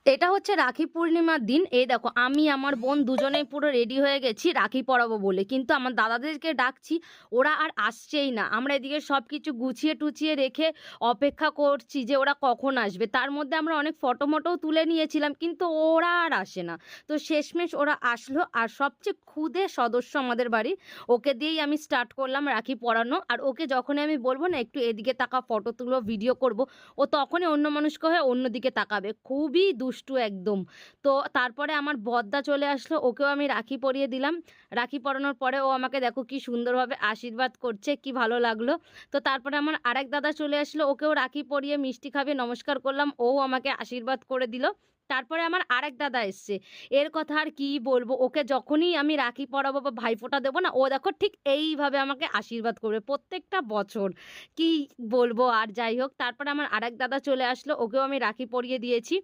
এটা হচ্ছে রাখি পূর্ণিমার দিন। এই দেখো আমি আমার বোন দুজনেই পুরো রেডি হয়ে গেছি রাখি পরাবো বলে। কিন্তু আমার দাদাদেরকে ডাকছি, ওরা আর আসছেই না। আমরা এদিকে সবকিছু গুছিয়ে টুছিয়ে রেখে অপেক্ষা করছি যে ওরা কখন আসবে। তার মধ্যে আমরা অনেক ফটো-মটোও তুলে নিয়েছিলাম, কিন্তু ওরা আর আসে না। তো শেষমেশ ওরা আসলো, আর সবচেয়ে ক্ষুদে সদস্য আমাদের বাড়ির, ওকে দিয়েই আমি স্টার্ট করলাম রাখি পরানো। আর ওকে যখনই আমি বলব না একটু এদিকে তাকা, ফটো তুলো, ভিডিও করব, ও তখনই অন্যমনস্ক হয়ে অন্যদিকে তাকাবে। খুবই দুষ্টু একদম। তো তারপরে আমার বড়দা চলে আসলো, ওকেও আমি রাখি পরিয়ে দিলাম। রাখি পরানোর পরে ও আমাকে দেখো কি সুন্দরভাবে আশীর্বাদ করছে, কি ভালো লাগলো। তো তারপরে আমার আরেক দাদা চলে আসলো, ওকেও রাখি পরিয়ে মিষ্টি খাইয়ে নমস্কার করলাম, ও আমাকে আশীর্বাদ করে দিল। তারপরে আমার আরেক দাদা এসছে। এর কথা আর কি বলবো, ওকে যখনই আমি রাখি পরাবো বা ভাইফোঁটা দেবো না, ও দেখো ঠিক এইভাবে আমাকে আশীর্বাদ করবে প্রত্যেকটা বছর। কি বলবো আর, যাই হোক। তারপরে আমার আরেক দাদা চলে আসলো, ওকেও আমি রাখি পরিয়ে দিয়েছি।